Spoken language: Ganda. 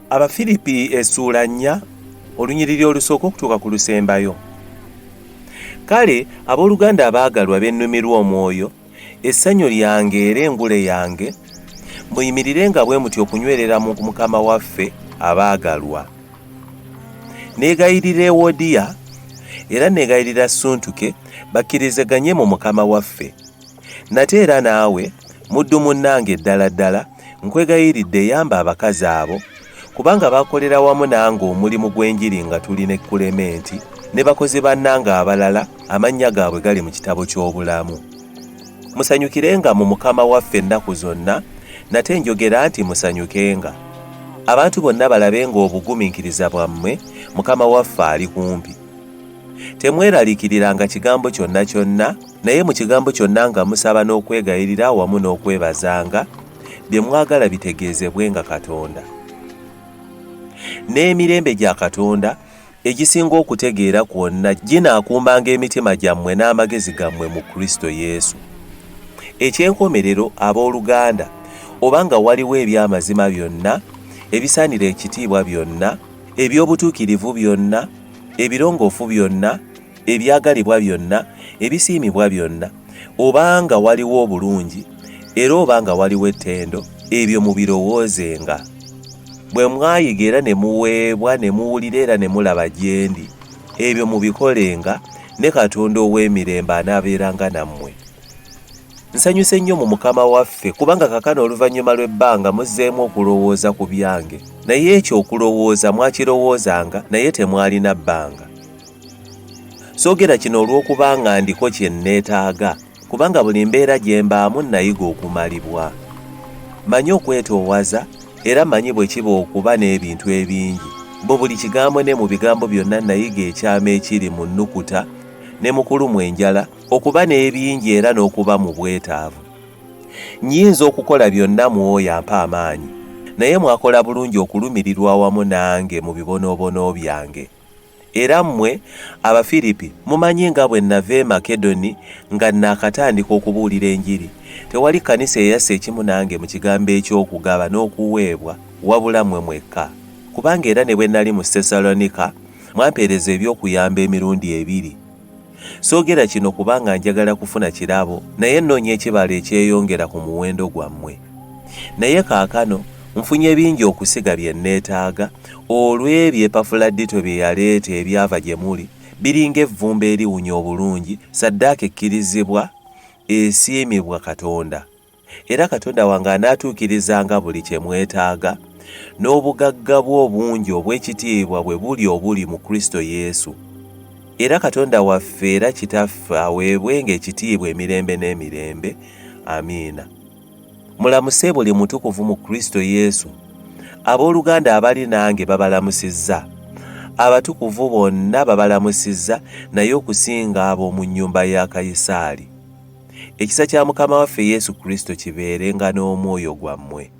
ABAFIRIPI essuula 4 olunyiriri olusooka okutuuka ku lusembayo. Kale abooluganda abaagalwa b'ennumirwa omwoyo, essanyu lyange era engule yange, muyimirirenga bwe mutyo okunywerera mu Mukama waffe abaagalwa. Nneegayirira Ewodiya era nneegayirira Suntuke bakkiriziganye mu Mukama waffe. Nate era naawe muddu munnange ddala nkwegayiridde yamba abakazi abo, kubanga bakolera wamu nange omulimu gw'enjiri nga tuli ne Kulementi ne bakozi bannange abalala amannya gaabwe gali mu kitabo ky'obulamu. Musanyukirenga mu Mukama waffe ennaku zonna, nate njogera nti musanyukenga. Abantu bonna balabenga obugumiikiriza bwammwe, Mukama waffe ali kumpi. Temweraliikiriranga kigambo kyonna, naye mu kigambo kyonna nga musaba n'okwegayirira wamu n'okwebazanga, bye mwagala bitegeezebwenga Katonda. N'emirembe gya Katonda egisinga okutegeera kwonna ginaakuumanga emitima gyammwe n'amagezi gammwe mu Kristo Yesu. Ekyenkomerero abooluganda, obanga waliwo eby'amazima byonna, ebisaanira ekitiibwa byonna, eby'obutuukirivu byonna, ebirongoofu byonna, ebyagalibwa byonna, ebisiimibwa byonna, obanga waliwo obulungi, era obanga waliwo ettendo, ebyo mubirowoozenga. Bwe mwayiga era ne muweebwa ne muwulira era ne mulaba gye ndi, ebyo mubikolenga, ne Katonda ow'emirembe anaabeeranga nammwe. Nsanyuse nnyo mu Mukama waffe, kubanga kakano oluvannyuma lw'ebbanga muzzeemu okulowooza ku byange, naye ekyo okulowooza mwakirowoozanga naye temwalina bbanga. Soogera kino olw'okubanga ndiko kye nneetaaga, kubanga buli mbeera gye mbaamu nayiga okumalibwa. Manyi okwetoowaza, era manyi bwe kiba okuba n'ebintu ebingi. Bo buli kigambo ne mu bigambo byonna nayiga ekyama ekiri mu nnukuta ne mu kulumwa enjala, okuba n'ebingi era n'okuba mu bwetaavu. Nnyinza okukola byonna mu oyo ampa amaanyi, naye mwakola bulungi okulumirirwa awamu nange mu bibonoobono byange. Era mmwe ABAFIRIPI mumanyi nga bwe nava e Makedoni nga nnaakatandika okubuulira enjiri, tewali kkanisa eyassa ekimu nange mu kigambo eky'okugaba n'okuweebwa wabula mmwe mwekka. Kubanga era ne bwe nnali mu Tesalonika mwampeereza eby'okuyamba emirundi 2. Soogera kino kubanga njagala kufuna kirabo, naye nnoonya ekibala ekyeyongera ku muwendo gwammwe. Naye kaakano nfunye bingi okusiga bye nneetaaga, olw'ebyo Epafuladito bye yaleeta ebyava gye muli, biringa evvumba eriwunya obulungi, saddaaka ekkirizibwa, esiimibwa Katonda. Era Katonda wange anaatuukirizanga buli kye mwetaaga, n'obugagga bwe obungi obw'ekitiibwa bwe buli mu Kristo Yesu. Era Katonda waffe era Kitaffe aweebwenga ekitiibwa emirembe n'emirembe. Amiina. Mulamuse buli mutukuvu mu Kristo Yesu. Abooluganda abali nange babalamusizza. Abatukuvu bonna babalamusizza, naye okusinga ab'omu nnyumba ya Kayisaali. Ekisa kya Mukama waffe Yesu Kristo kibeerenga n'omwoyo gwammwe.